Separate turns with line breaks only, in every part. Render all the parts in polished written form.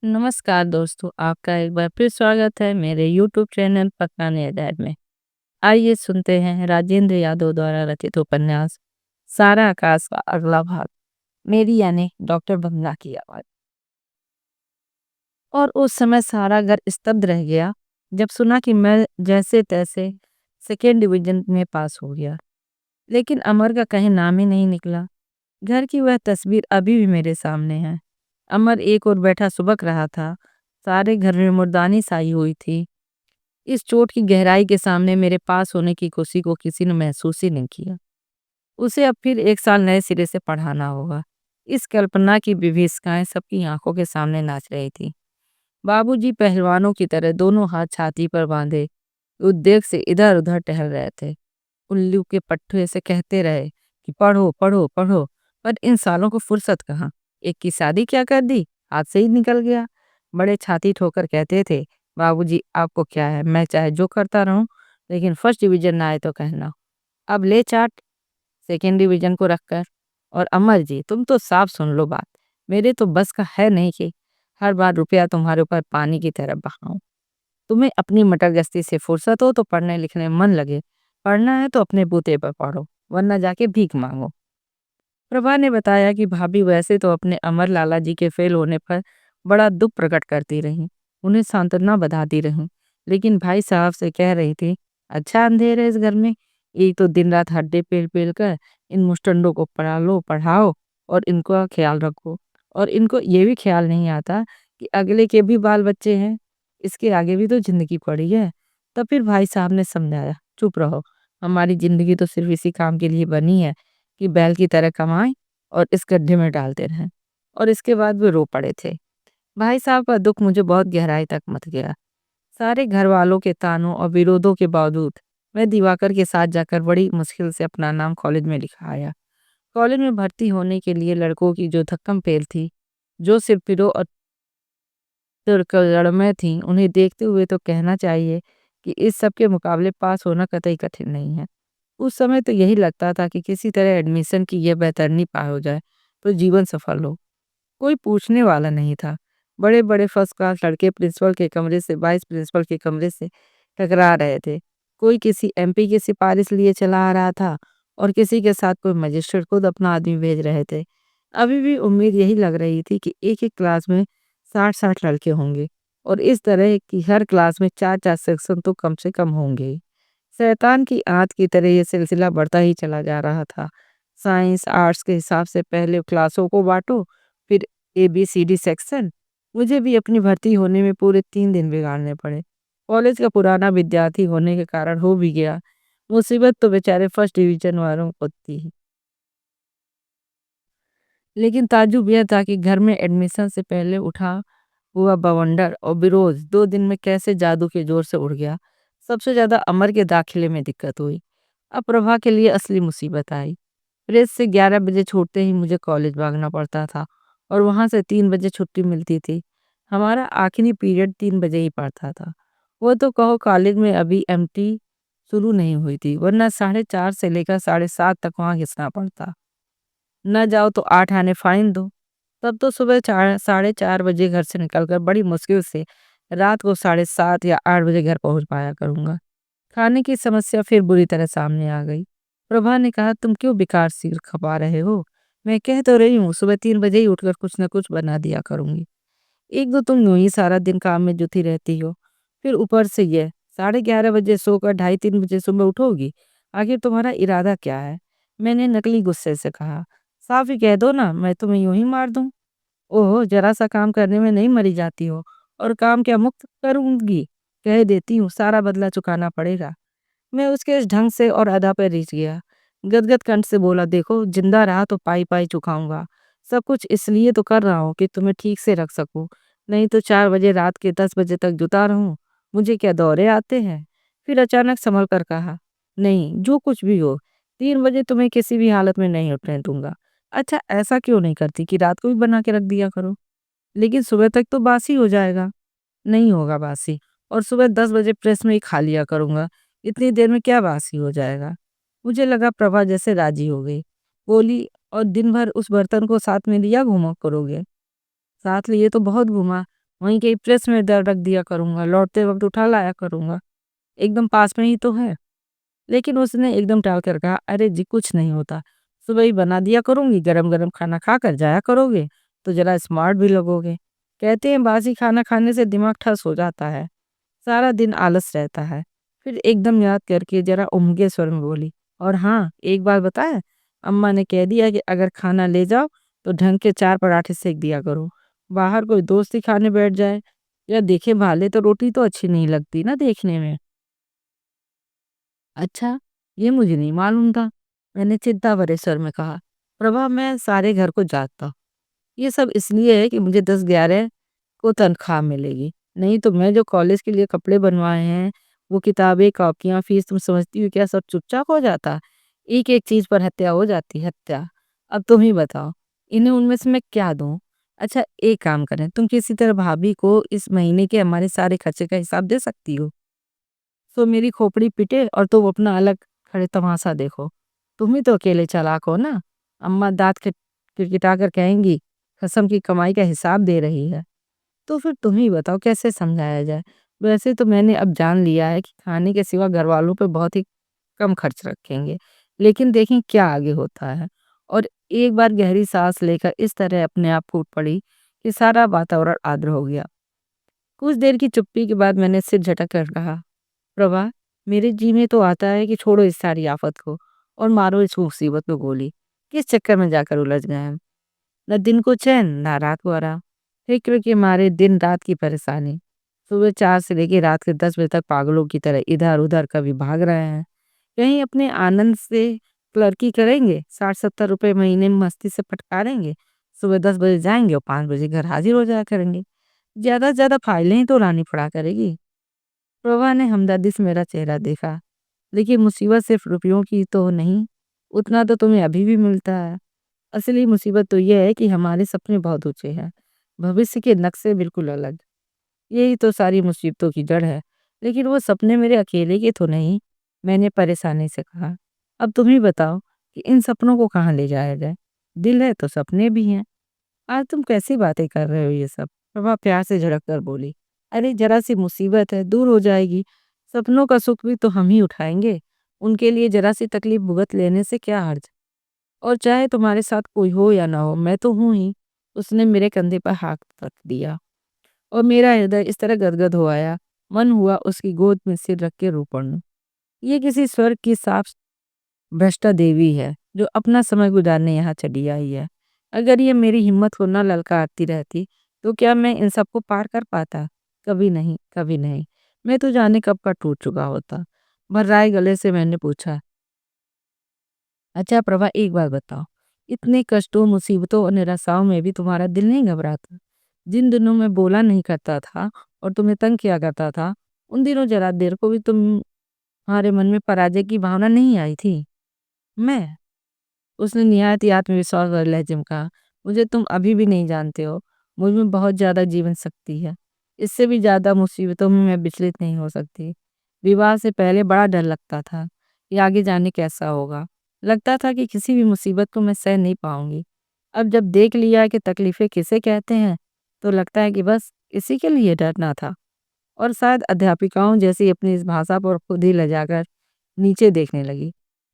नमस्कार दोस्तों, आपका एक बार फिर स्वागत है मेरे यूट्यूब चैनल पकाने अध्याय में। आइए सुनते हैं राजेंद्र यादव द्वारा रचित उपन्यास सारा आकाश का अगला भाग। मेरी यानी डॉक्टर बंगला की आवाज। और उस समय सारा घर स्तब्ध रह गया जब सुना कि मैं जैसे तैसे सेकेंड डिवीजन में पास हो गया। लेकिन अमर का कहीं नाम ही नहीं निकला। घर की वह तस्वीर अभी भी मेरे सामने है। अमर एक ओर बैठा सुबक रहा था। सारे घर में मुर्दानी छाई हुई थी। इस चोट की गहराई के सामने मेरे पास होने की खुशी को किसी ने महसूस ही नहीं किया। उसे अब फिर एक साल नए सिरे से पढ़ाना होगा। इस कल्पना की विभीषिकाएं सबकी आंखों के सामने नाच रही थी। बाबूजी पहलवानों की तरह दोनों हाथ छाती पर बांधे उद्वेग से इधर उधर टहल रहे थे। उल्लू के पट्टे से कहते रहे कि पढ़ो पढ़ो पढ़ो, पर इन सालों को फुर्सत कहाँ। एक की शादी क्या कर दी, हाथ से ही निकल गया। बड़े छाती ठोकर कहते थे, बाबूजी आपको क्या है, मैं चाहे जो करता रहूं, लेकिन फर्स्ट डिवीजन ना आए तो कहना। अब ले चाट सेकेंड डिवीजन को रखकर। और अमर जी तुम तो साफ सुन लो बात। मेरे तो बस का है नहीं कि हर बार रुपया तुम्हारे ऊपर पानी की तरह बहाऊं। तुम्हें अपनी मटर गश्ती से फुर्सत हो तो पढ़ने लिखने में मन लगे। पढ़ना है तो अपने बूते पर पढ़ो, वरना जाके भीख मांगो। प्रभा ने बताया कि भाभी वैसे तो अपने अमर लाला जी के फेल होने पर बड़ा दुख प्रकट करती रही, उन्हें सांत्वना बधाती रही, लेकिन भाई साहब से कह रही थी, अच्छा अंधेर है इस घर में। एक तो दिन रात हड्डे पेल पेल कर इन मुस्टंडों को पढ़ा लो पढ़ाओ और इनको ख्याल रखो। और इनको ये भी ख्याल नहीं आता कि अगले के भी बाल बच्चे हैं, इसके आगे भी तो जिंदगी पड़ी है। तब फिर भाई साहब ने समझाया, चुप रहो, हमारी जिंदगी तो सिर्फ इसी काम के लिए बनी है कि बैल की तरह कमाएं और इस गड्ढे में डालते रहें। और इसके बाद वे रो पड़े थे। भाई साहब का दुख मुझे बहुत गहराई तक मत गया। सारे घर वालों के तानों और विरोधों के बावजूद मैं दिवाकर के साथ जाकर बड़ी मुश्किल से अपना नाम कॉलेज में लिखा आया। कॉलेज में भर्ती होने के लिए लड़कों की जो धक्कम पेल थी, जो सिर्फ पिरो और तुर्कलड़ में थी, उन्हें देखते हुए तो कहना चाहिए कि इस सब के मुकाबले पास होना कतई कठिन नहीं है। उस समय तो यही लगता था कि किसी तरह एडमिशन की यह बेहतरनी पार हो जाए तो जीवन सफल हो। कोई पूछने वाला नहीं था। बड़े बड़े फर्स्ट क्लास लड़के प्रिंसिपल के कमरे से वाइस प्रिंसिपल के कमरे से टकरा रहे थे। कोई किसी एमपी की सिफारिश लिए चला आ रहा था और किसी के साथ कोई मजिस्ट्रेट खुद अपना आदमी भेज रहे थे। अभी भी उम्मीद यही लग रही थी कि एक एक क्लास में 60-60 लड़के होंगे और इस तरह की हर क्लास में 4-4 सेक्शन तो कम से कम होंगे ही। शैतान की आंत की तरह ये सिलसिला बढ़ता ही चला जा रहा था। साइंस आर्ट्स के हिसाब से पहले क्लासों को बांटो, फिर ABCD सेक्शन। मुझे भी अपनी भर्ती होने में पूरे 3 दिन बिगाड़ने पड़े। कॉलेज का पुराना विद्यार्थी होने के कारण हो भी गया। मुसीबत तो बेचारे फर्स्ट डिवीजन वालों को थी। लेकिन ताज्जुब यह था कि घर में एडमिशन से पहले उठा हुआ बवंडर और विरोध 2 दिन में कैसे जादू के जोर से उड़ गया। सबसे ज्यादा अमर के दाखिले में दिक्कत हुई। अब प्रभा के लिए असली मुसीबत आई। प्रेस से 11 बजे छूटते ही मुझे कॉलेज भागना पड़ता था और वहां से 3 बजे छुट्टी मिलती थी। हमारा आखिरी पीरियड 3 बजे ही पड़ता था। वो तो कहो कॉलेज में अभी MT शुरू नहीं हुई थी, वरना 4:30 से लेकर 7:30 तक वहां घिसना पड़ता। न जाओ तो 8 आने फाइन दो। तब तो सुबह 4 साढ़े 4 बजे घर से निकलकर बड़ी मुश्किल से रात को 7:30 या 8 बजे घर पहुंच पाया करूंगा। खाने की समस्या फिर बुरी तरह सामने आ गई। प्रभा ने कहा, तुम क्यों बेकार सिर खपा रहे हो। मैं कह तो रही हूँ सुबह 3 बजे ही उठकर कुछ न कुछ बना दिया करूंगी। एक तो तुम यूं ही सारा दिन काम में जुटी रहती हो, फिर ऊपर से ये 11:30 बजे सोकर 2:30-3 बजे सुबह उठोगी। आखिर तुम्हारा इरादा क्या है। मैंने नकली गुस्से से कहा, साफ ही कह दो ना, मैं तुम्हें यूं ही मार दूं। ओह जरा सा काम करने में नहीं मरी जाती हो। और काम क्या मुफ्त करूंगी। कह देती हूँ सारा बदला चुकाना पड़ेगा। मैं उसके इस ढंग से और अदा पर रिझ गया। गदगद कंठ से बोला, देखो जिंदा रहा तो पाई पाई चुकाऊंगा। सब कुछ इसलिए तो कर रहा हूँ कि तुम्हें ठीक से रख सकूं। नहीं तो 4 बजे रात के 10 बजे तक जुटा रहूं। मुझे क्या दौरे आते हैं। फिर अचानक संभल कर कहा, नहीं जो कुछ भी हो, 3 बजे तुम्हें किसी भी हालत में नहीं उठने दूंगा। अच्छा ऐसा क्यों नहीं करती कि रात को भी बना के रख दिया करो। लेकिन सुबह तक तो बासी हो जाएगा। नहीं होगा बासी। और सुबह 10 बजे प्रेस में ही खा लिया करूंगा। इतनी देर में क्या बासी हो जाएगा। मुझे लगा प्रभा जैसे राजी हो गई। बोली, और दिन भर उस बर्तन को साथ में लिया घूमा करोगे। साथ लिए तो बहुत घूमा, वहीं कहीं प्रेस में रख दिया करूँगा, लौटते वक़्त उठा लाया करूँगा, एकदम पास में ही तो है। लेकिन उसने एकदम टाल कर कहा, "अरे जी कुछ नहीं होता, सुबह ही बना दिया करूँगी, गरम-गरम खाना खाकर जाया करोगे, तो ज़रा स्मार्ट भी लगोगे।" कहते हैं बासी खाना खाने से दिमाग ठस हो जाता है, सारा दिन आलस रहता है। फिर एकदम याद करके ज़रा उम्गे स्वर में बोली, "और हाँ, एक बात बताएँ, अम्मा ने कह दिया कि अगर खाना ले जाओ, तो ढंग के 4 पराठे सेंक दिया करो। बाहर कोई दोस्त ही खाने बैठ जाए या देखे भाले तो रोटी तो अच्छी नहीं लगती ना देखने में।" अच्छा, ये मुझे नहीं मालूम था। मैंने चिंता भरे स्वर में कहा, प्रभा मैं सारे घर को जानता हूँ। ये सब इसलिए है कि मुझे 10-11 को तनख्वाह मिलेगी। नहीं तो मैं जो कॉलेज के लिए कपड़े बनवाए हैं, वो किताबें, कॉपियाँ, फीस तुम समझती हो क्या सब चुपचाप हो जाता? एक-एक चीज़ पर हत्या हो जाती, हत्या। अब तुम ही बताओ, इन्हें उनमें से मैं क्या दूँ? अच्छा एक काम करें, तुम किसी तरह भाभी को इस महीने के हमारे सारे खर्चे का हिसाब दे सकती हो? तो मेरी खोपड़ी पीटे और तुम अपना अलग खड़े तमाशा देखो। तुम ही तो अकेले चालाक हो ना? अम्मा दाँत किटकिटा कर कहेंगी, कसम की कमाई का हिसाब दे रही है। तो फिर तुम ही बताओ कैसे समझाया जाए? वैसे तो मैंने अब जान लिया है कि खाने के सिवा घरवालों पे बहुत ही कम खर्च रखेंगे। लेकिन देखें क्या आगे होता है। और एक बार गहरी साँस लेकर इस तरह अपने आप फूट पड़ी कि सारा वातावरण आर्द्र हो गया। कुछ देर की चुप्पी के बाद मैंने सिर झटक कर कहा, प्रभा, मेरे जी में तो आता है कि छोड़ो इस सारी आफत को और मारो इस मुसीबत को गोली। किस चक्कर में जाकर उलझ गए हम? न दिन को चैन, ना रात को आराम। फिक्र के मारे दिन रात की परेशानी। सुबह 4 से लेके रात के 10 बजे तक पागलों की तरह इधर-उधर कभी भाग रहे हैं। कहीं अपने आनंद से क्लर्की करेंगे, 60-70 रुपए महीने में मस्ती से फटकारेंगे। सुबह 10 बजे जाएँगे और 5 बजे घर हाजिर हो जाया करेंगे। ज़्यादा से ज़्यादा फाइलें ही तो लानी पड़ा करेगी। प्रभा ने हमदर्दी से मेरा चेहरा देखा। देखिए मुसीबत सिर्फ रुपयों की तो नहीं, उतना तो तुम्हें अभी भी मिलता है। असली मुसीबत तो ये है कि हमारे सपने बहुत ऊँचे हैं, भविष्य के नक्शे बिल्कुल अलग। यही तो सारी मुसीबतों की जड़ है। लेकिन वो सपने मेरे अकेले के तो नहीं, मैंने परेशानी से कहा। अब तुम ही बताओ कि इन सपनों को कहाँ ले जाया जाए? दिल है तो सपने भी हैं। आज तुम कैसी बातें कर रहे हो ये सब? प्रभा प्यार से झड़क कर बोली। अरे जरा सी मुसीबत है, दूर हो जाएगी। सपनों का सुख भी तो हम ही उठाएंगे। उनके लिए जरा सी तकलीफ भुगत लेने से क्या हर्ज? और चाहे तुम्हारे साथ कोई हो या ना हो, मैं तो हूँ ही। उसने मेरे कंधे पर हाथ रख दिया और मेरा हृदय इस तरह गदगद हो आया, मन हुआ उसकी गोद में सिर रख के रो पड़ूं। ये किसी स्वर्ग की साफ भ्रष्टा देवी है, जो अपना समय गुजारने यहाँ चली आई है। अगर ये मेरी हिम्मत को न ललकारती रहती, तो क्या मैं इन सबको पार कर पाता? कभी नहीं, कभी नहीं। मैं तो जाने कब का टूट चुका होता। भर्राए गले से मैंने पूछा, अच्छा प्रभा एक बात बताओ, इतने कष्टों, मुसीबतों और निराशाओं में भी तुम्हारा दिल नहीं घबराता? जिन दिनों में बोला नहीं करता था और तुम्हें तंग किया करता था, उन दिनों जरा देर को भी तुम्हारे मन में पराजय की भावना नहीं आई थी? मैं? उसने निहायत ही आत्मविश्वास भरे लहजे में कहा, मुझे तुम अभी भी नहीं जानते हो। मुझ में बहुत ज़्यादा जीवन शक्ति है। इससे भी ज़्यादा मुसीबतों में मैं विचलित नहीं हो सकती। विवाह से पहले बड़ा डर लगता था कि आगे जाने कैसा होगा। लगता था कि किसी भी मुसीबत को मैं सह नहीं पाऊंगी। अब जब देख लिया कि तकलीफ़ें किसे कहते हैं, तो लगता है कि बस इसी के लिए डरना था। और शायद अध्यापिकाओं जैसी अपनी इस भाषा पर खुद ही लजाकर नीचे देखने लगी।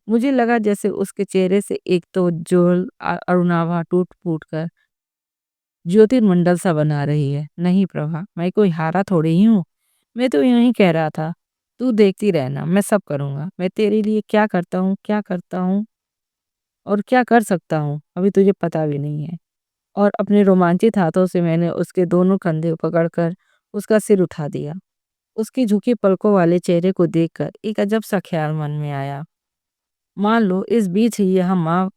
मुझे लगा जैसे उसके चेहरे से एक तो उज्ज्वल अरुणाभा टूट-फूट कर ज्योतिर्मंडल सा बना रही है। नहीं प्रभा, मैं कोई हारा थोड़ी ही हूँ। मैं तो यूँ ही कह रहा था, तू देखती रहना, मैं सब करूँगा। मैं तेरे लिए क्या करता हूँ और क्या कर सकता हूँ, अभी तुझे पता भी नहीं है। और अपने रोमांचित हाथों से मैंने उसके दोनों कंधे पकड़कर उसका सिर उठा दिया। उसकी झुकी पलकों वाले चेहरे को देखकर एक अजब सा ख्याल मन में आया। मान लो इस बीच ही यह माँ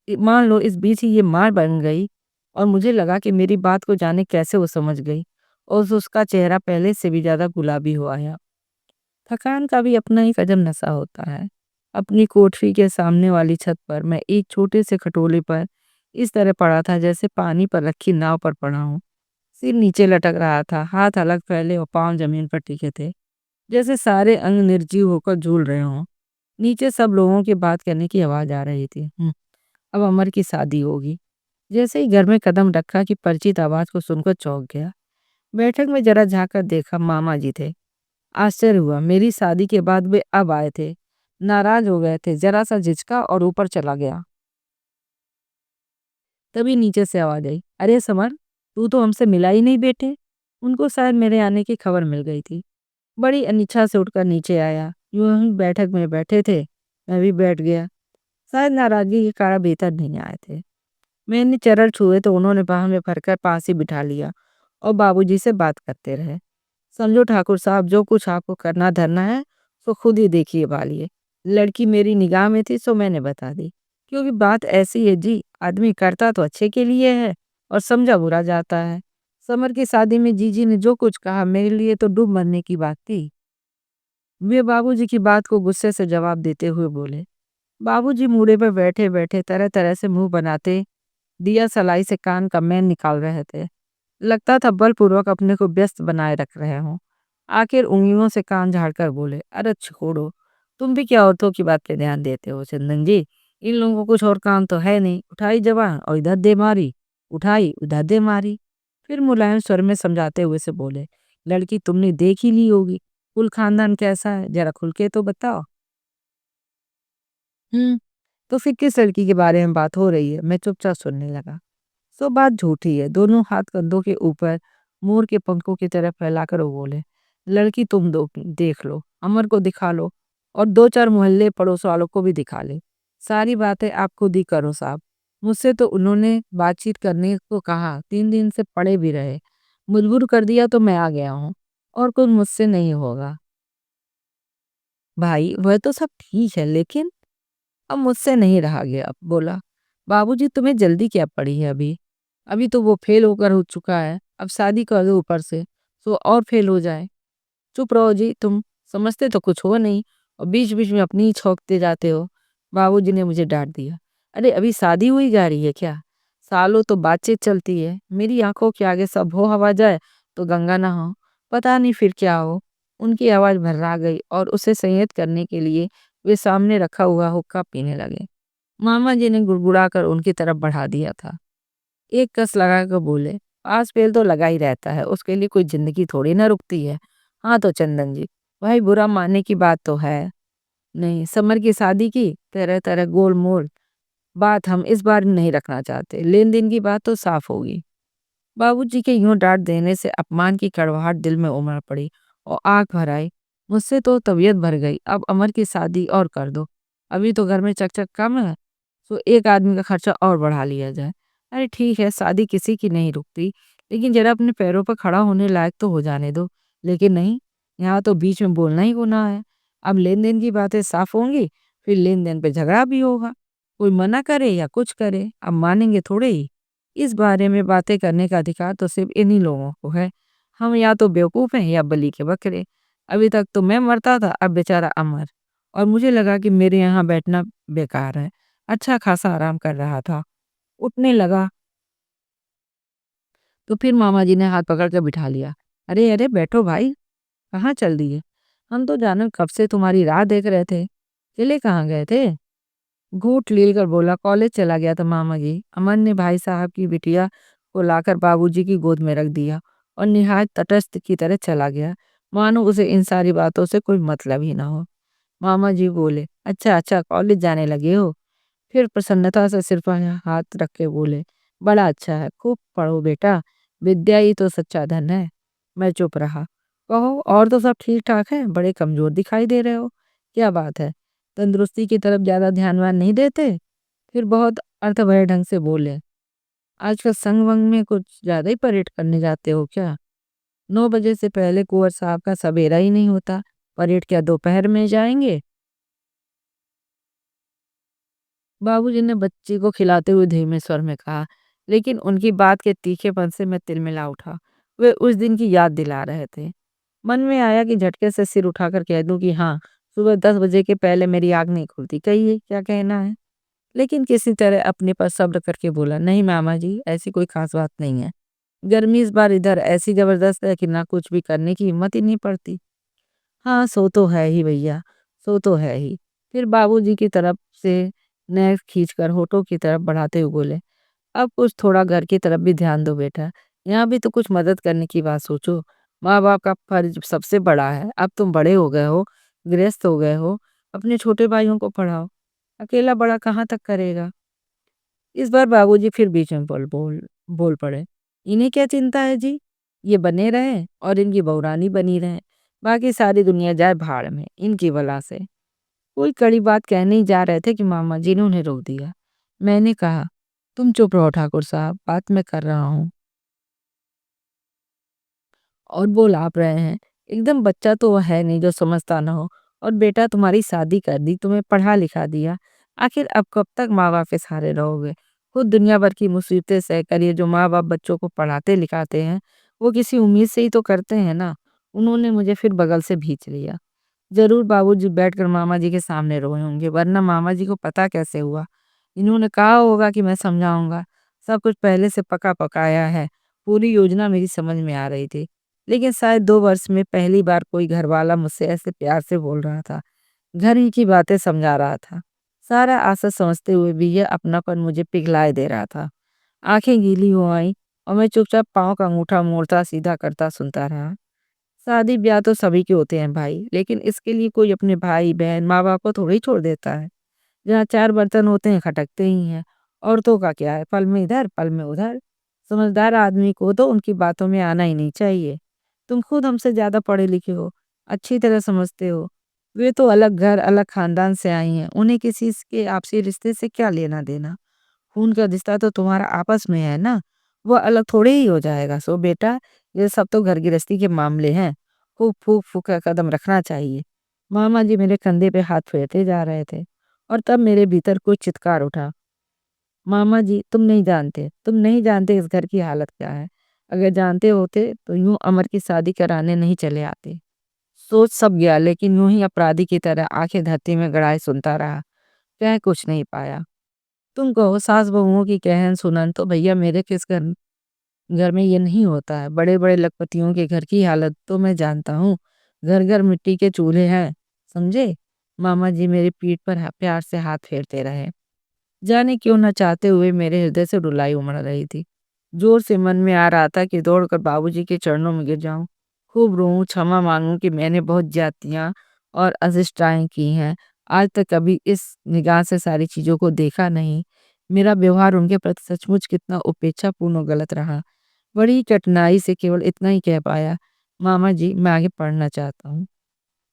मान लो इस बीच ही ये माँ बन गई और मुझे लगा कि मेरी बात को जाने कैसे वो समझ गई और उसका चेहरा पहले से भी ज़्यादा गुलाबी हो आया। थकान का भी अपना एक अजब नशा होता है। अपनी कोठरी के सामने वाली छत पर मैं एक छोटे से खटोले पर इस तरह पड़ा था जैसे पानी पर रखी नाव पर पड़ा हूँ। सिर नीचे लटक रहा था, हाथ अलग फैले और पाँव जमीन पर टिके थे, जैसे सारे अंग निर्जीव होकर झूल रहे हों। नीचे सब लोगों की बात करने की आवाज़ आ रही थी। अब अमर की शादी होगी। जैसे ही घर में कदम रखा कि परिचित आवाज़ को सुनकर चौंक गया। बैठक में जरा झांक देखा, मामा जी थे। आश्चर्य हुआ, मेरी शादी के बाद वे अब आए थे। नाराज हो गए थे, जरा सा झिझका और ऊपर चला गया। तभी नीचे से आवाज आई, अरे समर, तू तो हमसे मिला ही नहीं बेटे। उनको शायद मेरे आने की खबर मिल गई थी। बड़ी अनिच्छा से उठकर नीचे आया। यूं ही बैठक में बैठे थे, मैं भी बैठ गया। शायद नाराजगी के कारण भीतर नहीं आए थे। मैंने चरण छुए तो उन्होंने बाह में भरकर पास ही बिठा लिया और बाबूजी से बात करते रहे। समझो ठाकुर साहब, जो कुछ आपको करना धरना है सो खुद ही देखिए भालिए। लड़की मेरी निगाह में थी सो मैंने बता दी। क्योंकि बात ऐसी है जी, आदमी करता तो अच्छे के लिए है और समझा बुरा जाता है। समर की शादी में जीजी ने जो कुछ कहा, मेरे लिए तो डूब मरने की बात थी। वे बाबूजी की बात को गुस्से से जवाब देते हुए बोले। बाबूजी मूड़े पर बैठे बैठे तरह तरह से मुंह बनाते दिया सलाई से कान का मैन निकाल रहे थे। लगता था बलपूर्वक अपने को व्यस्त बनाए रख रहे हों। आखिर उंगलियों से कान झाड़कर बोले, अरे छोड़ो, तुम भी क्या औरतों की बात पे ध्यान देते हो चंदन जी। इन लोगों को कुछ और काम तो है नहीं। उठाई जबान और इधर दे मारी, उठाई उधर दे मारी। फिर मुलायम स्वर में समझाते हुए से बोले, लड़की तुमने देख ही ली होगी, कुल खानदान कैसा है, जरा खुल के तो बताओ। हम्म। तो फिर किस लड़की के बारे में बात हो रही है? मैं चुपचाप सुनने लगा। सो बात झूठी है। दोनों हाथ कंधों के ऊपर मोर के पंखों की तरह फैलाकर वो बोले, लड़की तुम दो देख लो, अमर को दिखा लो और दो चार मोहल्ले पड़ोस वालों को भी दिखा ले। सारी बातें आप खुद ही करो साहब। मुझसे तो उन्होंने बातचीत करने को कहा, 3 दिन से पड़े भी रहे। मजबूर कर दिया तो मैं आ गया हूँ और कुछ मुझसे नहीं होगा। भाई वह तो सब ठीक है, लेकिन अब मुझसे नहीं रहा गया। अब बोला, बाबूजी तुम्हें जल्दी क्या पड़ी है अभी? अभी तो वो फेल होकर हो चुका है, अब शादी कर दो ऊपर से तो और फेल हो जाए। चुप रहो जी, तुम समझते तो कुछ हो नहीं और बीच बीच में अपनी ही छौंकते जाते हो। बाबूजी ने मुझे डांट दिया। अरे अभी शादी हुई जा रही है क्या? सालों तो बातचीत चलती है। मेरी आंखों के आगे सब हो हवा जाए तो गंगा ना हो। पता नहीं फिर क्या हो। उनकी आवाज भर्रा गई और उसे संयत करने के लिए वे सामने रखा हुआ हुक्का पीने लगे। मामा जी ने गुड़गुड़ाकर उनकी तरफ बढ़ा दिया था। एक कस लगाकर बोले, पास फेल तो लगा ही रहता है, उसके लिए कोई जिंदगी थोड़ी ना रुकती है। हाँ तो चंदन जी, भाई बुरा मानने की बात तो है नहीं। समर की शादी की तरह तरह गोल मोल बात हम इस बार नहीं रखना चाहते। लेन देन की बात तो साफ होगी। बाबूजी के यूं डांट देने से अपमान की कड़वाहट दिल में उमड़ पड़ी और आंख भर आई। मुझसे तो तबीयत भर गई। अब अमर की शादी और कर दो। अभी तो घर में चकचक कम है, तो एक आदमी का खर्चा और बढ़ा लिया जाए। अरे ठीक है, शादी किसी की नहीं रुकती, लेकिन जरा अपने पैरों पर खड़ा होने लायक तो हो जाने दो। लेकिन नहीं, यहाँ तो बीच में बोलना ही गुनाह है। अब लेन देन की बातें साफ होंगी, फिर लेन देन पे झगड़ा भी होगा। कोई मना करे या कुछ करे, अब मानेंगे थोड़े ही। इस बारे में बातें करने का अधिकार तो सिर्फ इन्हीं लोगों को है। हम या तो बेवकूफ हैं या बलि के बकरे। अभी तक तो मैं मरता था, अब बेचारा अमर। और मुझे लगा कि मेरे यहाँ बैठना बेकार है। अच्छा खासा आराम कर रहा था, उठने लगा तो फिर मामा जी ने हाथ पकड़ कर बिठा लिया। अरे अरे बैठो भाई, कहाँ चल दिए? हम तो जाने कब से तुम्हारी राह देख रहे थे। चले कहाँ गए थे? घूंट लेकर बोला, कॉलेज चला गया था मामा जी। अमन ने भाई साहब की बिटिया को लाकर बाबूजी की गोद में रख दिया और निहायत तटस्थ की तरह चला गया, मानो उसे इन सारी बातों से कोई मतलब ही ना हो। मामा जी बोले, अच्छा अच्छा कॉलेज जाने लगे हो? फिर प्रसन्नता से सिर पर हाथ रख के बोले, बड़ा अच्छा है, खूब पढ़ो बेटा, विद्या ही तो सच्चा धन है। मैं चुप रहा। कहो और तो सब ठीक ठाक है, बड़े कमजोर दिखाई दे रहे हो। क्या बात है, तंदुरुस्ती की तरफ ज्यादा ध्यान वान नहीं देते? फिर बहुत अर्थ भरे ढंग से बोले, आजकल संग वंग में कुछ ज्यादा ही परेड करने जाते हो क्या? 9 बजे से पहले कुंवर साहब का सवेरा ही नहीं होता। परेड क्या दोपहर में जाएंगे? बाबूजी ने बच्ची को खिलाते हुए धीमे स्वर में कहा, लेकिन उनकी बात के तीखेपन से मैं तिलमिला उठा। वे उस दिन की याद दिला रहे थे। मन में आया कि झटके से सिर उठाकर कह दूं कि हाँ, सुबह 10 बजे के पहले मेरी आग नहीं खुलती। कहिए क्या कहना है? लेकिन किसी तरह अपने पर सब्र करके बोला, नहीं मामा जी, ऐसी कोई खास बात नहीं है। गर्मी इस बार इधर ऐसी जबरदस्त है कि ना कुछ भी करने की हिम्मत ही नहीं पड़ती। हाँ, सो तो है ही भैया, सो तो है ही। फिर बाबूजी की तरफ से नेक खींचकर होठों की तरफ बढ़ाते हुए बोले, अब कुछ थोड़ा घर की तरफ भी ध्यान दो बेटा। यहाँ भी तो कुछ मदद करने की बात सोचो। माँ-बाप का फर्ज सबसे बड़ा है। अब तुम बड़े हो गए हो, गृहस्थ हो गए हो, अपने छोटे भाइयों को पढ़ाओ। अकेला बड़ा कहाँ तक करेगा? इस बार बाबूजी फिर बीच में बोल पड़े। इन्हें क्या चिंता है जी? ये बने रहें और इनकी बहुरानी बनी रहें। बाकी सारी दुनिया जाए भाड़ में, इनकी बला से। कोई कड़ी बात कहने ही जा रहे थे कि मामा जी ने उन्हें रोक दिया। मैंने कहा, तुम चुप रहो ठाकुर साहब, बात मैं कर रहा हूँ। और बोल आप रहे हैं। एकदम बच्चा तो वो है नहीं जो समझता ना हो। और बेटा तुम्हारी शादी कर दी, तुम्हें पढ़ा लिखा दिया। आखिर अब कब तक माँ बाप के सहारे रहोगे? खुद दुनिया भर की मुसीबतें सह कर ये जो माँ बाप बच्चों को पढ़ाते लिखाते हैं, वो किसी उम्मीद से ही तो करते हैं ना। उन्होंने मुझे फिर बगल से भींच लिया। जरूर बाबूजी बैठकर मामा जी के सामने रोए होंगे, वरना मामा जी को पता कैसे हुआ? इन्होंने कहा होगा कि मैं समझाऊंगा। सब कुछ पहले से पका पकाया है। पूरी योजना मेरी समझ में आ रही थी। लेकिन शायद 2 वर्ष में पहली बार कोई घरवाला मुझसे ऐसे प्यार से बोल रहा था। घर ही की बातें समझा रहा था। सारा आसत समझते हुए भी यह अपनापन मुझे पिघलाए दे रहा था। आंखें गीली हो आईं और मैं चुपचाप पाँव का अंगूठा मोड़ता सीधा करता सुनता रहा। शादी ब्याह तो सभी के होते हैं भाई, लेकिन इसके लिए कोई अपने भाई बहन माँ बाप को थोड़ी छोड़ देता है। जहाँ 4 बर्तन होते हैं खटकते ही हैं। औरतों का क्या है, पल में इधर पल में उधर। समझदार आदमी को तो उनकी बातों में आना ही नहीं चाहिए। तुम खुद हमसे ज्यादा पढ़े लिखे हो, अच्छी तरह समझते हो। वे तो अलग घर अलग खानदान से आई हैं, उन्हें किसी के आपसी रिश्ते से क्या लेना देना। खून का रिश्ता तो तुम्हारा आपस में है ना, वो अलग थोड़े ही हो जाएगा। सो बेटा, ये सब तो घर गृहस्थी के मामले हैं। खूब फूक फूक का कदम रखना चाहिए। मामा जी मेरे कंधे पे हाथ फेरते जा रहे थे और तब मेरे भीतर कोई चित्कार उठा। मामा जी, तुम नहीं जानते इस घर की हालत क्या है। अगर जानते होते तो यूं अमर की शादी कराने नहीं चले आते। सोच सब गया, लेकिन यूं ही अपराधी की तरह आंखें धरती में गड़ाए सुनता रहा। कह कुछ नहीं पाया। तुम कहो सास बहुओं की कहन सुनन, तो भैया मेरे किस घर घर में ये नहीं होता है। बड़े बड़े लखपतियों के घर की हालत तो मैं जानता हूँ। घर घर मिट्टी के चूल्हे हैं, समझे। मामा जी मेरी पीठ पर प्यार से हाथ फेरते रहे। जाने क्यों न चाहते हुए मेरे हृदय से रुलाई उमड़ रही थी। जोर से मन में आ रहा था कि दौड़कर बाबूजी के चरणों में गिर जाऊं, खूब रोऊं, क्षमा मांगूं कि मैंने बहुत ज्यादतियां और अशिष्टाएं की हैं। आज तक कभी इस निगाह से सारी चीजों को देखा नहीं। मेरा व्यवहार उनके प्रति सचमुच कितना उपेक्षापूर्ण और गलत रहा। बड़ी कठिनाई से केवल इतना ही कह पाया, मामा जी मैं आगे पढ़ना चाहता हूँ।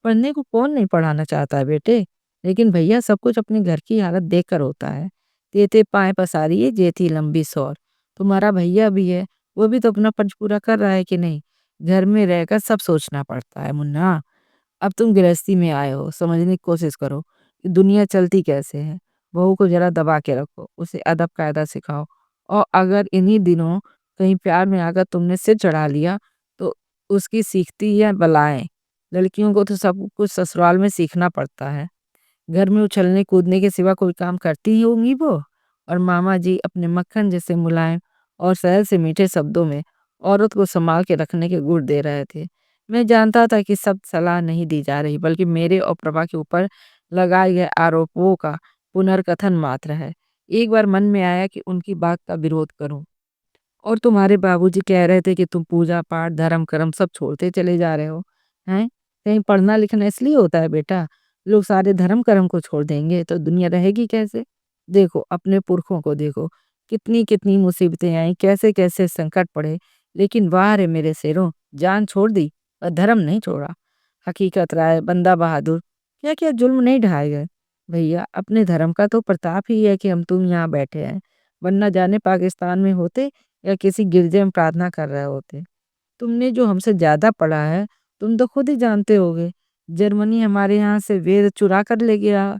पढ़ने को कौन नहीं पढ़ाना चाहता है बेटे, लेकिन भैया सब कुछ अपने घर की हालत देखकर होता है। तेते पाए पसारिए जेथी लंबी सौर। तुम्हारा भैया भी है, वो भी तो अपना फर्ज पूरा कर रहा है कि नहीं। घर में रहकर सब सोचना पड़ता है मुन्ना। अब तुम गृहस्थी में आए हो, समझने की कोशिश करो कि दुनिया चलती कैसे है। बहू को जरा दबा के रखो, उसे अदब कायदा सिखाओ। और अगर इन्हीं दिनों कहीं प्यार में आकर तुमने सिर चढ़ा लिया, तो उसकी सीखती है बलाएं। लड़कियों को तो सब कुछ ससुराल में सीखना पड़ता है। घर में उछलने कूदने के सिवा कोई काम करती ही होंगी वो। और मामा जी अपने मक्खन जैसे मुलायम और सहज से मीठे शब्दों में औरत को संभाल के रखने के गुण दे रहे थे। मैं जानता था कि सब सलाह नहीं दी जा रही, बल्कि मेरे और प्रभा के ऊपर लगाए गए आरोपों का पुनर्कथन मात्र है। एक बार मन में आया कि उनकी बात का विरोध करूं। और तुम्हारे बाबूजी कह रहे थे कि तुम पूजा पाठ धर्म कर्म सब छोड़ते चले जा रहे हो। हैं? कहीं पढ़ना लिखना इसलिए होता है बेटा। लोग सारे धर्म कर्म को छोड़ देंगे तो दुनिया रहेगी कैसे? देखो अपने पुरखों को देखो, कितनी कितनी मुसीबतें आई, कैसे कैसे संकट पड़े, लेकिन वाह रे मेरे शेरों, जान छोड़ दी और धर्म नहीं छोड़ा। हकीकत राय बंदा बहादुर, क्या क्या जुल्म नहीं ढाए गए। भैया अपने धर्म का तो प्रताप ही है कि हम तुम यहाँ बैठे हैं, वरना जाने पाकिस्तान में होते या किसी गिरजे में प्रार्थना कर रहे होते। तुमने जो हमसे ज्यादा पढ़ा है, तुम तो खुद ही जानते होगे। जर्मनी हमारे यहाँ से वेद चुरा कर ले गया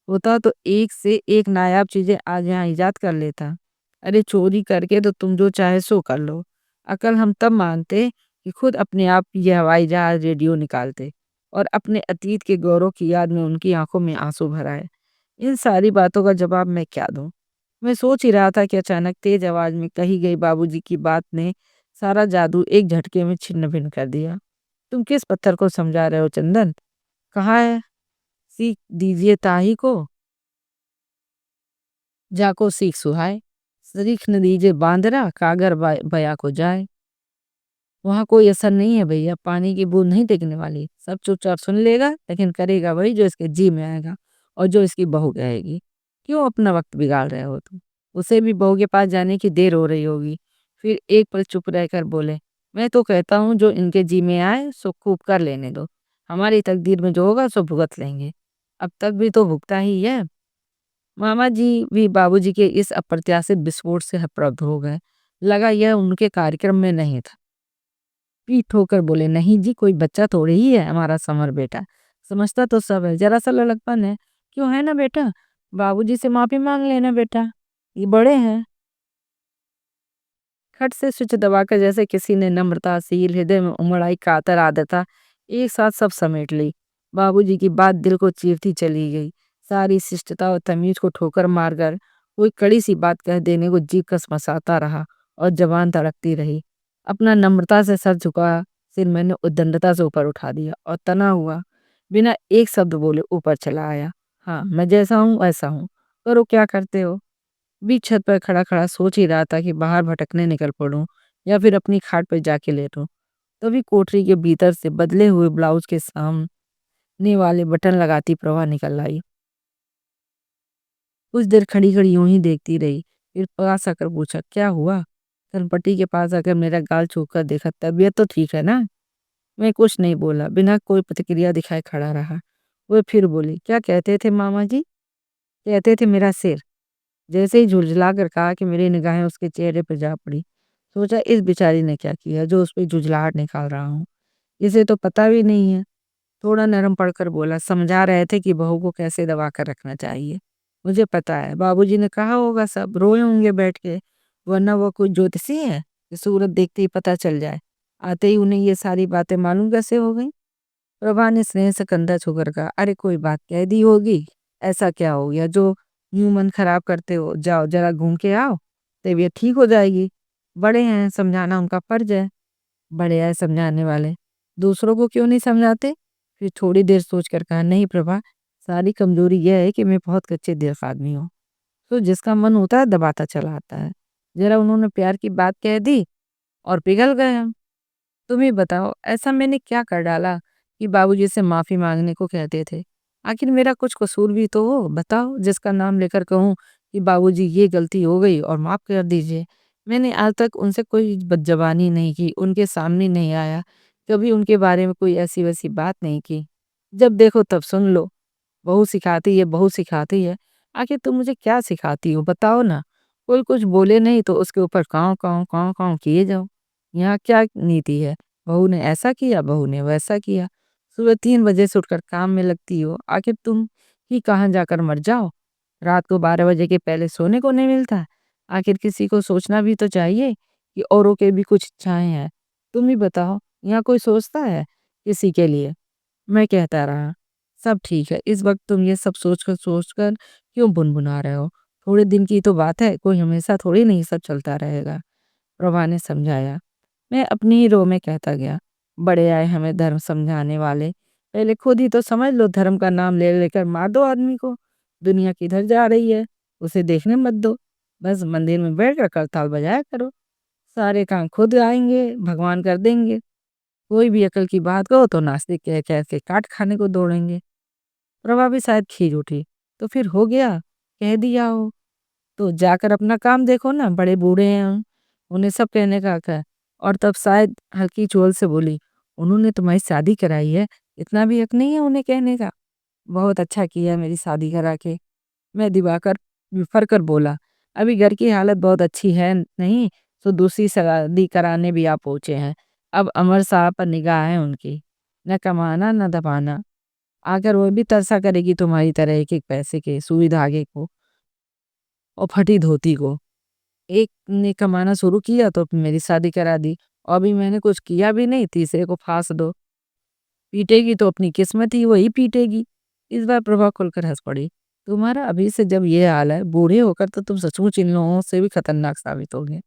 होता तो एक से एक नायाब चीजें आज यहाँ इजाद कर लेता। अरे चोरी करके तो तुम जो चाहे सो कर लो। अकल हम तब मानते कि खुद अपने आप ये हवाई जहाज रेडियो निकालते और अपने अतीत के गौरव की याद में उनकी आंखों में आंसू भराए। इन सारी बातों का जवाब मैं क्या दूं? मैं सोच ही रहा था कि अचानक तेज आवाज में कही गई बाबूजी की बात ने सारा जादू एक झटके में छिन्न भिन्न कर दिया। तुम किस पत्थर को समझा रहे हो चंदन? कहाँ है? सीख दीजिए ताही को, जाको सीख सुहाए। सीख न दीजिए बांदरा, कागर बया को जाए। वहाँ कोई असर नहीं है भैया, पानी की बूंद नहीं टिकने वाली। सब चुपचाप सुन लेगा, लेकिन करेगा वही जो इसके जी में आएगा और जो इसकी बहू कहेगी। क्यों अपना वक़्त बिगाड़ रहे हो तुम? उसे भी बहू के पास जाने की देर हो रही होगी। फिर एक पल चुप रहकर बोले, मैं तो कहता हूँ जो इनके जी में आए सो खूब कर लेने दो। हमारी तकदीर में जो होगा सो भुगत लेंगे। अब तक भी तो भुगता ही है। मामा जी भी बाबूजी के इस अप्रत्याशित विस्फोट से हतप्रभ हो गए। लगा यह उनके कार्यक्रम में नहीं था। पीठ ठोकर बोले, नहीं जी, कोई बच्चा थोड़ी ही है हमारा समर बेटा। समझता तो सब है, जरा सा लड़कपन है। क्यों है ना बेटा? बाबूजी से माफी मांग लेना बेटा, ये बड़े हैं। खट से स्विच दबाकर जैसे किसी ने नम्रताशील हृदय में उमड़ आई कातर आदता एक साथ सब समेट ली। बाबूजी की बात दिल को चीरती चली गई। सारी शिष्टता और तमीज को ठोकर मारकर कोई कड़ी सी बात कह देने को जीभ कसमसाता रहा और जबान तड़कती रही। अपना नम्रता से सर झुका सिर मैंने उद्दंडता से ऊपर उठा दिया और तना हुआ बिना एक शब्द बोले ऊपर चला आया। हाँ, मैं जैसा हूँ वैसा हूँ, करो क्या करते हो। बीच छत पर खड़ा-खड़ा सोच ही रहा था कि बाहर भटकने निकल पड़ूं या फिर अपनी खाट पर जाके लेटूं। तभी कोठरी के भीतर से बदले हुए ब्लाउज के सामने वाले बटन लगाती प्रभा निकल आई। कुछ देर खड़ी-खड़ी यूं ही देखती रही, फिर पास आकर पूछा, क्या हुआ? कनपट्टी के पास आकर मेरा गाल छूकर देखा, तबीयत तो ठीक है ना? मैं कुछ नहीं बोला, बिना कोई प्रतिक्रिया दिखाए खड़ा रहा। वो फिर बोली, क्या कहते थे मामा जी? कहते थे मेरा सिर। जैसे ही झुंझला कर कहा कि मेरी निगाहें उसके चेहरे पर जा पड़ी। सोचा इस बेचारी ने क्या किया जो उस पे झुंझलाहट निकाल रहा हूँ। इसे तो पता भी नहीं है। थोड़ा नरम पड़कर बोला, समझा रहे थे कि बहू को कैसे दबा कर रखना चाहिए। मुझे पता है, बाबूजी ने कहा होगा सब, रोए होंगे बैठ के। वरना वो कोई ज्योतिषी है कि सूरत देखते ही पता चल जाए। आते ही उन्हें ये सारी बातें मालूम कैसे हो गई? प्रभा ने स्नेह से कंधा छूकर कहा, अरे कोई बात कह दी होगी। ऐसा क्या हो गया जो यूं मन खराब करते हो? जाओ जरा घूम के आओ, तबीयत ठीक हो जाएगी। बड़े हैं, समझाना उनका फर्ज है। बड़े आए समझाने वाले, दूसरों को क्यों नहीं समझाते? फिर थोड़ी देर सोचकर कहा, नहीं प्रभा, सारी कमजोरी यह है कि मैं बहुत कच्चे दिल का आदमी हूँ। तो जिसका मन होता है दबाता चला आता है। जरा उन्होंने प्यार की बात कह दी और पिघल गए हम। तुम ही बताओ, ऐसा मैंने क्या कर डाला कि बाबूजी से माफी मांगने को कहते थे? आखिर मेरा कुछ कसूर भी तो हो, बताओ, जिसका नाम लेकर कहूँ कि बाबूजी ये गलती हो गई और माफ कर दीजिए। मैंने आज तक उनसे कोई बदजबानी नहीं की, उनके सामने नहीं आया, कभी उनके बारे में कोई ऐसी वैसी बात नहीं की। जब देखो तब सुन लो, बहू सिखाती है, बहू सिखाती है। आखिर तुम मुझे क्या सिखाती हो, बताओ ना? कोई कुछ बोले नहीं तो उसके ऊपर काँव काँव काँव काँव किए जाओ। यहाँ क्या नीति है? बहू ने ऐसा किया, बहू ने वैसा किया। सुबह 3 बजे से उठकर काम में लगती हो, आखिर तुम ही कहाँ जाकर मर जाओ? रात को 12 बजे के पहले सोने को नहीं मिलता। आखिर किसी को सोचना भी तो चाहिए कि औरों के भी कुछ इच्छाएं हैं। तुम ही बताओ, यहाँ कोई सोचता है किसी के लिए? मैं कहता रहा, सब ठीक है, इस वक्त तुम ये सब सोचकर क्यों बुनबुना रहे हो? थोड़े दिन की तो बात है, कोई हमेशा थोड़ी नहीं सब चलता रहेगा। प्रभा ने समझाया। मैं अपनी ही रो में कहता गया, बड़े आए हमें धर्म समझाने वाले। पहले खुद ही तो समझ लो, धर्म का नाम ले लेकर मार दो आदमी को। दुनिया किधर जा रही है उसे देखने मत दो। बस मंदिर में बैठकर करताल बजाया करो। सारे काम खुद आएंगे, भगवान कर देंगे। कोई भी अकल की बात कहो तो नास्तिक कह कह के काट खाने को दौड़ेंगे। प्रभा भी शायद खीज उठी। तो फिर हो गया, कह दिया हो तो जाकर अपना काम देखो ना, बड़े बूढ़े हैं उन्हें सब कहने का हक है। और तब शायद हल्की चोल से बोली, उन्होंने तुम्हारी शादी कराई है, इतना भी हक नहीं है उन्हें कहने का? बहुत अच्छा किया मेरी शादी करा के। मैं दिवाकर बिफर कर बोला, अभी घर की हालत बहुत अच्छी है नहीं, तो दूसरी शादी कराने भी आप पहुंचे हैं। अब अमर साहब पर निगाह है उनकी, न कमाना न दबाना। आकर वो भी तरसा करेगी तुम्हारी तरह एक एक पैसे के सुई धागे को और फटी धोती को। एक ने कमाना शुरू किया तो मेरी शादी करा दी, और अभी मैंने कुछ किया भी नहीं, तीसरे को फांस दो। पीटेगी तो अपनी किस्मत ही वही पीटेगी। इस बार प्रभा खुलकर हंस पड़ी। तुम्हारा अभी से जब ये हाल है, बूढ़े होकर तो तुम सचमुच इन लोगों से भी खतरनाक साबित होगे।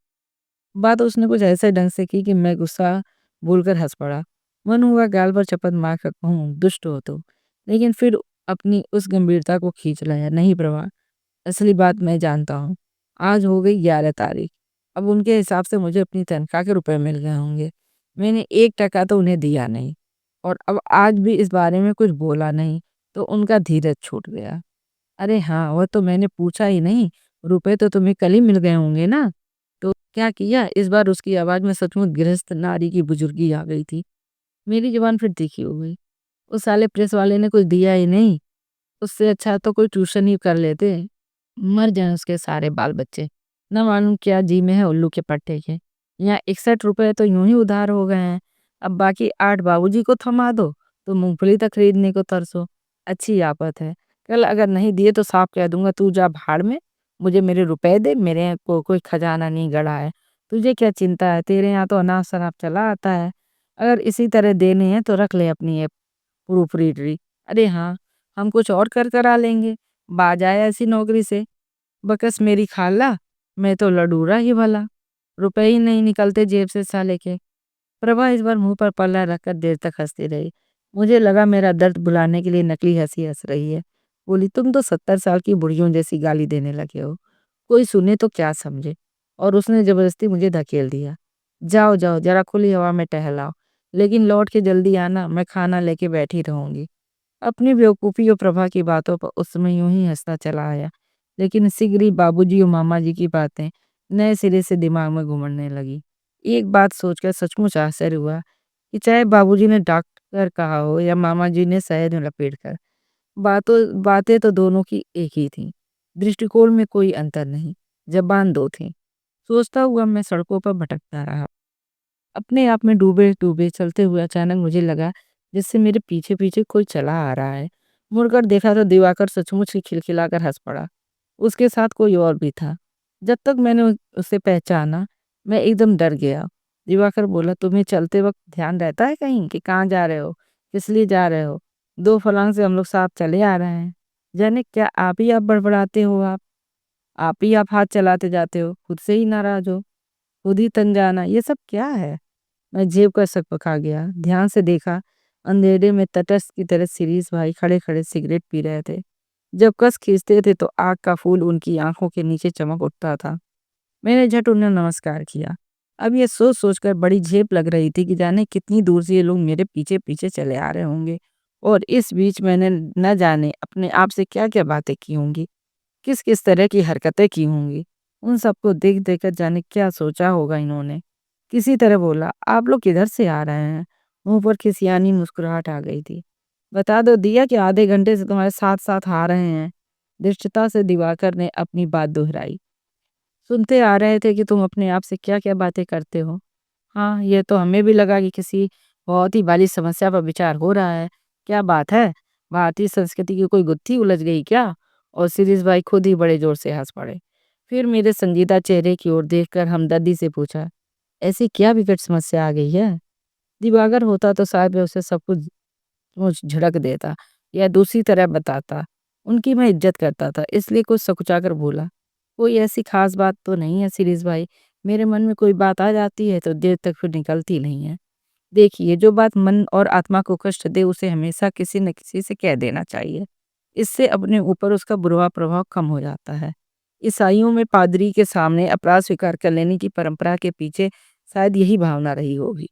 बात उसने कुछ ऐसे ढंग से की कि मैं गुस्सा भूलकर हंस पड़ा। मन हुआ गाल पर चपत मार कर कहूँ, दुष्ट हो तुम। लेकिन फिर अपनी उस गंभीरता को खींच लाया, नहीं प्रभा, असली बात मैं जानता हूँ। आज हो गई 11 तारीख। अब उनके हिसाब से मुझे अपनी तनख्वाह के रुपए मिल गए होंगे। मैंने 1 टका तो उन्हें दिया नहीं और अब आज भी इस बारे में कुछ बोला नहीं, तो उनका धीरज छूट गया। अरे हाँ, वो तो मैंने पूछा ही नहीं, रुपए तो तुम्हें कल ही मिल गए होंगे ना? तो क्या किया? इस बार उसकी आवाज़ में सचमुच गृहस्थ नारी की बुजुर्गी आ गई थी। मेरी ज़ुबान फिर तीखी हो गई। उस साले प्रेस वाले ने कुछ दिया ही नहीं, उससे अच्छा तो कोई ट्यूशन ही कर लेते। मर जाएँ उसके सारे बाल-बच्चे। ना मालूम क्या जी में है उल्लू के पट्टे के। यहाँ 61 रुपए तो यूँ ही उधार हो गए हैं। अब बाकी 8 बाबूजी को थमा दो, तो मूँगफली तक खरीदने को तरसो। अच्छी आफ़त है। कल अगर नहीं दिए तो साफ कह दूँगा तू जा भाड़ में, मुझे मेरे रुपए दे, मेरे को कोई खजाना नहीं गड़ा है। तुझे क्या चिंता है, तेरे यहाँ तो अनाप-शनाप चला आता है। अगर इसी तरह देने हैं तो रख ले अपनी ये प्रूफ रीडरी। अरे हाँ, हम कुछ और कर करा लेंगे। बाज आया ऐसी नौकरी से। बकस मेरी खाला, मैं तो लडूरा ही भला। रुपए ही नहीं निकलते जेब से साले के। प्रभा इस बार मुंह पर पल्ला रखकर देर तक हंसती रही। मुझे लगा मेरा दर्द भुलाने के लिए नकली हंसी हंस रही है। बोली तुम तो 70 साल की बुढ़ियों जैसी गाली देने लगे हो। कोई सुने तो क्या समझे। और उसने जबरदस्ती मुझे धकेल दिया। जाओ जाओ जरा खुली हवा में टहलाओ, लेकिन लौट के जल्दी आना, मैं खाना लेके बैठी रहूंगी। अपनी बेवकूफ़ी और प्रभा की बातों पर उस समय यूं ही हंसता चला आया, लेकिन शीघ्र ही बाबूजी और मामा जी की बातें नए सिरे से दिमाग में घुमड़ने लगी। एक बात सोचकर सचमुच आश्चर्य हुआ कि चाहे बाबूजी ने डॉक्टर कहा हो या मामा जी ने शहद में लपेट कर, बातें तो दोनों की एक ही थी। दृष्टिकोण में कोई अंतर नहीं, जबान दो थी। सोचता हुआ मैं सड़कों पर भटकता रहा, अपने आप में डूबे-डूबे चलते हुए अचानक मुझे लगा जैसे मेरे पीछे-पीछे कोई चला आ रहा है। मुड़कर देखा तो दिवाकर सचमुच ही खिलखिलाकर हँस पड़ा। उसके साथ कोई और भी था। जब तक मैंने उसे पहचाना, मैं एकदम डर गया। दिवाकर बोला, "तुम्हें चलते वक़्त ध्यान रहता है कहीं कि कहाँ जा रहे हो? किस लिए जा रहे हो? 2 फलांग से हम लोग साथ चले आ रहे हैं।" जाने क्या आप बड़बड़ाते हो आप? आप ही आप हाथ चलाते जाते हो, खुद से ही नाराज़ हो, खुद ही तन जाना, ये सब क्या है? मैं जेब का सकपका गया। ध्यान से देखा, अंधेरे में तटस्थ की तरह शिरीष भाई खड़े-खड़े सिगरेट पी रहे थे। जब कस खींचते थे तो आग का फूल उनकी आंखों के नीचे चमक उठता था। मैंने झट उन्हें नमस्कार किया। अब ये सोच-सोच कर बड़ी झेप लग रही थी कि जाने कितनी दूर से ये लोग मेरे पीछे-पीछे चले आ रहे होंगे और इस बीच मैंने न जाने अपने आप से क्या-क्या बातें की होंगी, किस-किस तरह की हरकतें की होंगी। उन सबको देख-देख कर जाने क्या सोचा होगा इन्होंने। किसी तरह बोला, "आप लोग किधर से आ रहे हैं?" मुँह पर खिसियानी मुस्कुराहट आ गई थी। "बता दो दिया कि आधे घंटे से तुम्हारे साथ-साथ आ रहे हैं।" धृष्टता से दिवाकर ने अपनी बात दोहराई। "सुनते आ रहे थे कि तुम अपने आप से क्या-क्या बातें करते हो। हाँ, ये तो हमें भी लगा कि किसी बहुत ही भारी समस्या पर विचार हो रहा है। क्या बात है? भारतीय संस्कृति की कोई गुत्थी उलझ गई क्या?" और शिरीष भाई खुद ही बड़े जोर से हँस पड़े। फिर मेरे संजीदा चेहरे की ओर देखकर हमदर्दी से पूछा, "ऐसी क्या विकट समस्या आ गई है?" दिवाकर होता तो शायद मैं उसे सब कुछ मुझ झिड़क देता या दूसरी तरह बताता। उनकी मैं इज़्ज़त करता था, इसलिए कुछ सकुचा कर बोला, "कोई ऐसी ख़ास बात तो नहीं है शिरीष भाई। मेरे मन में कोई बात आ जाती है तो देर तक फिर निकलती नहीं है। देखिए, जो बात मन और आत्मा को कष्ट दे उसे हमेशा किसी न किसी से कह देना चाहिए। इससे अपने ऊपर उसका बुरा प्रभाव कम हो जाता है। ईसाइयों में पादरी के सामने अपराध स्वीकार कर लेने की परंपरा के पीछे शायद यही भावना रही होगी।